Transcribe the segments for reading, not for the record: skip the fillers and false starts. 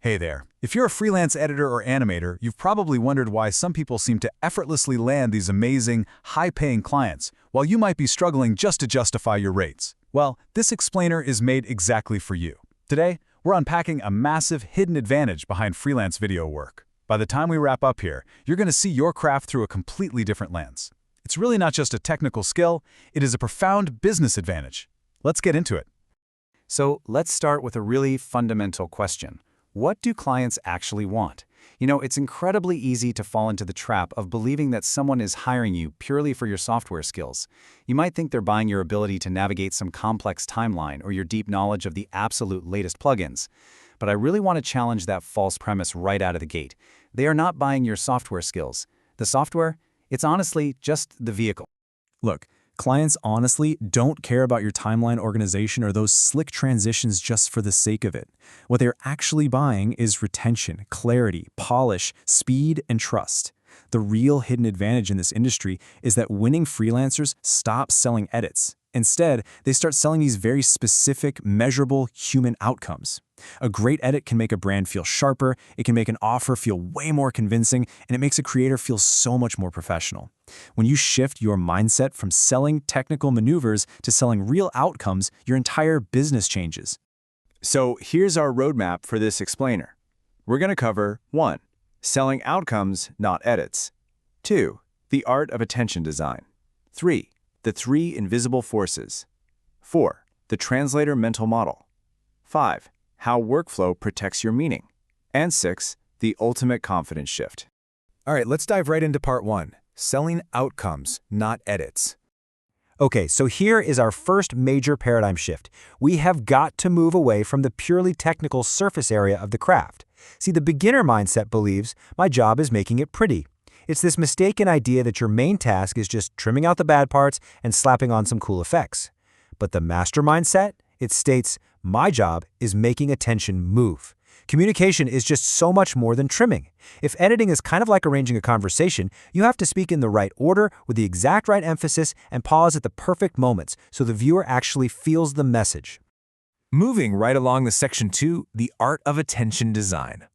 Hey there. If you're a freelance editor or animator, you've probably wondered why some people seem to effortlessly land these amazing, high-paying clients, while you might be struggling just to justify your rates. Well, this explainer is made exactly for you. Today, we're unpacking a massive hidden advantage behind freelance video work. By the time we wrap up here, you're going to see your craft through a completely different lens. It's really not just a technical skill, it is a profound business advantage. Let's get into it. So let's start with a really fundamental question. What do clients actually want? It's incredibly easy to fall into the trap of believing that someone is hiring you purely for your software skills. You might think they're buying your ability to navigate some complex timeline or your deep knowledge of the absolute latest plugins. But I really want to challenge that false premise right out of the gate. They are not buying your software skills. The software, it's honestly just the vehicle. Look, clients honestly don't care about your timeline organization or those slick transitions just for the sake of it. What they're actually buying is retention, clarity, polish, speed, and trust. The real hidden advantage in this industry is that winning freelancers stop selling edits. Instead, they start selling these very specific, measurable human outcomes. A great edit can make a brand feel sharper, it can make an offer feel way more convincing, and it makes a creator feel so much more professional. When you shift your mindset from selling technical maneuvers to selling real outcomes, your entire business changes. So here's our roadmap for this explainer. We're going to cover 1. Selling outcomes, not edits. 2. The art of attention design. 3. The 3 invisible forces. 4. The translator mental model. 5. How workflow protects your meaning. And 6. The ultimate confidence shift. All right, let's dive right into part 1. Selling outcomes, not edits. Okay, so here is our first major paradigm shift. We have got to move away from the purely technical surface area of the craft. See, the beginner mindset believes, my job is making it pretty. It's this mistaken idea that your main task is just trimming out the bad parts and slapping on some cool effects. But the master mindset, it states, my job is making attention move. Communication is just so much more than trimming. If editing is kind of like arranging a conversation, you have to speak in the right order with the exact right emphasis and pause at the perfect moments so the viewer actually feels the message. Moving right along to section 2, the art of attention design.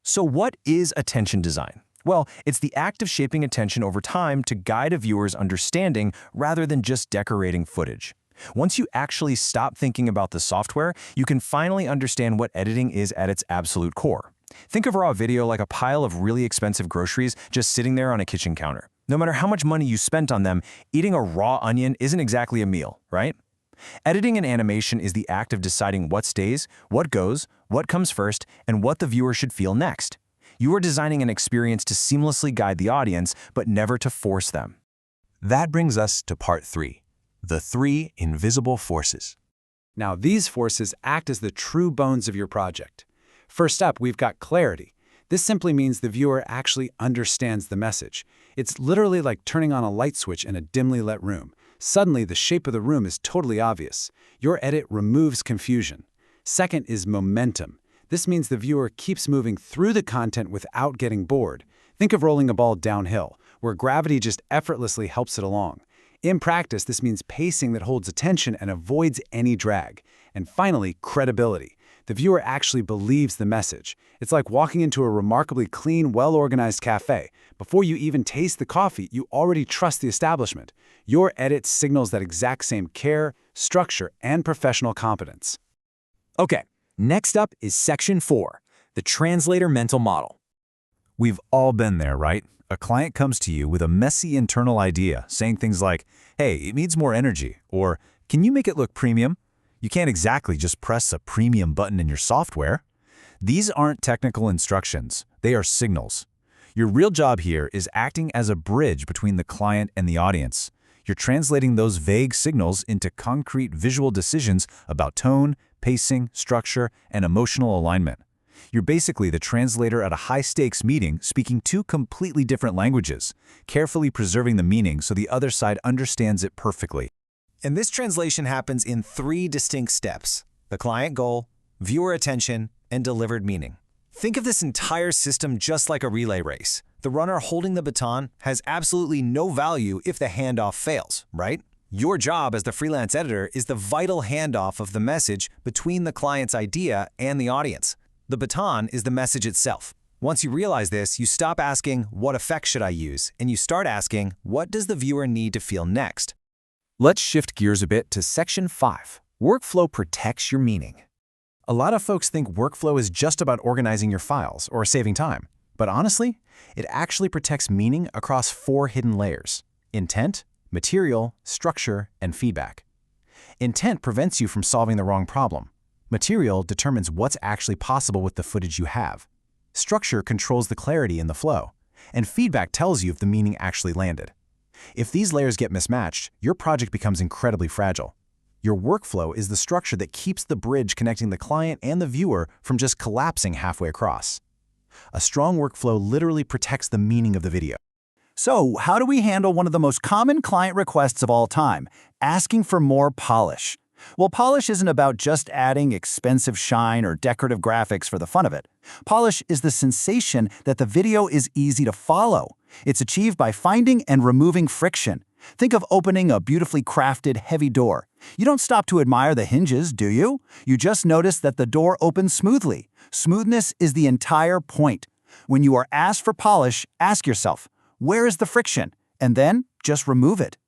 So what is attention design? Well, it's the act of shaping attention over time to guide a viewer's understanding rather than just decorating footage. Once you actually stop thinking about the software, you can finally understand what editing is at its absolute core. Think of raw video like a pile of really expensive groceries just sitting there on a kitchen counter. No matter how much money you spent on them, eating a raw onion isn't exactly a meal, right? Editing and animation is the act of deciding what stays, what goes, what comes first, and what the viewer should feel next. You are designing an experience to seamlessly guide the audience, but never to force them. That brings us to part 3. The 3 invisible forces. Now, these forces act as the true bones of your project. First up, we've got clarity. This simply means the viewer actually understands the message. It's literally like turning on a light switch in a dimly lit room. Suddenly, the shape of the room is totally obvious. Your edit removes confusion. Second is momentum. This means the viewer keeps moving through the content without getting bored. Think of rolling a ball downhill, where gravity just effortlessly helps it along. In practice, this means pacing that holds attention and avoids any drag. And finally, credibility. The viewer actually believes the message. It's like walking into a remarkably clean, well-organized cafe. Before you even taste the coffee, you already trust the establishment. Your edit signals that exact same care, structure, and professional competence. Okay, next up is section 4, the translator mental model. We've all been there, right? A client comes to you with a messy internal idea, saying things like, hey, it needs more energy, or can you make it look premium? You can't exactly just press a premium button in your software. These aren't technical instructions, they are signals. Your real job here is acting as a bridge between the client and the audience. You're translating those vague signals into concrete visual decisions about tone, pacing, structure, and emotional alignment. You're basically the translator at a high-stakes meeting speaking 2 completely different languages, carefully preserving the meaning so the other side understands it perfectly. And this translation happens in 3 distinct steps: the client goal, viewer attention, and delivered meaning. Think of this entire system just like a relay race. The runner holding the baton has absolutely no value if the handoff fails, right? Your job as the freelance editor is the vital handoff of the message between the client's idea and the audience. The baton is the message itself. Once you realize this, you stop asking, what effect should I use? And you start asking, what does the viewer need to feel next? Let's shift gears a bit to Section 5. Workflow protects your meaning. A lot of folks think workflow is just about organizing your files or saving time. But honestly, it actually protects meaning across 4 hidden layers: intent, material, structure, and feedback. Intent prevents you from solving the wrong problem. Material determines what's actually possible with the footage you have. Structure controls the clarity in the flow. And feedback tells you if the meaning actually landed. If these layers get mismatched, your project becomes incredibly fragile. Your workflow is the structure that keeps the bridge connecting the client and the viewer from just collapsing halfway across. A strong workflow literally protects the meaning of the video. So, how do we handle one of the most common client requests of all time, asking for more polish? Well, polish isn't about just adding expensive shine or decorative graphics for the fun of it. Polish is the sensation that the video is easy to follow. It's achieved by finding and removing friction. Think of opening a beautifully crafted, heavy door. You don't stop to admire the hinges, do you? You just notice that the door opens smoothly. Smoothness is the entire point. When you are asked for polish, ask yourself, where is the friction? And then just remove it.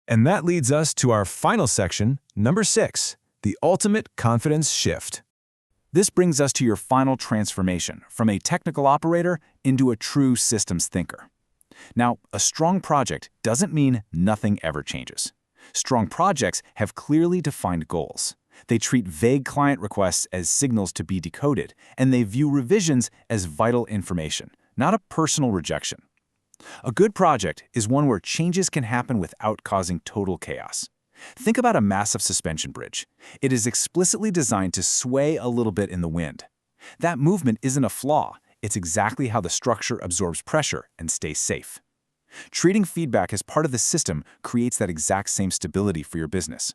And that leads us to our final section, number 6, the ultimate confidence shift. This brings us to your final transformation from a technical operator into a true systems thinker. Now, a strong project doesn't mean nothing ever changes. Strong projects have clearly defined goals. They treat vague client requests as signals to be decoded, and they view revisions as vital information, not a personal rejection. A good project is one where changes can happen without causing total chaos. Think about a massive suspension bridge. It is explicitly designed to sway a little bit in the wind. That movement isn't a flaw. It's exactly how the structure absorbs pressure and stays safe. Treating feedback as part of the system creates that exact same stability for your business.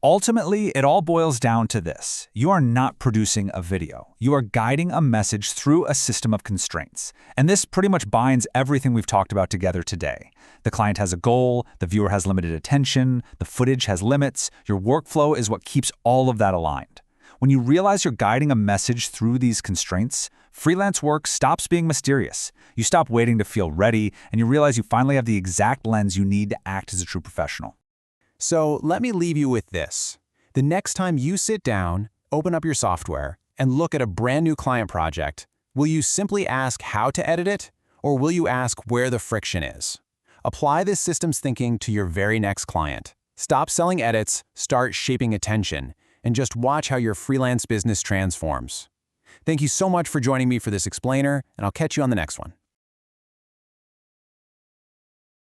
Ultimately, it all boils down to this. You are not producing a video. You are guiding a message through a system of constraints. And this pretty much binds everything we've talked about together today. The client has a goal, the viewer has limited attention, the footage has limits. Your workflow is what keeps all of that aligned. When you realize you're guiding a message through these constraints, freelance work stops being mysterious. You stop waiting to feel ready, and you realize you finally have the exact lens you need to act as a true professional. So let me leave you with this. The next time you sit down, open up your software, and look at a brand new client project, will you simply ask how to edit it, or will you ask where the friction is? Apply this systems thinking to your very next client. Stop selling edits, start shaping attention, and just watch how your freelance business transforms. Thank you so much for joining me for this explainer, and I'll catch you on the next one.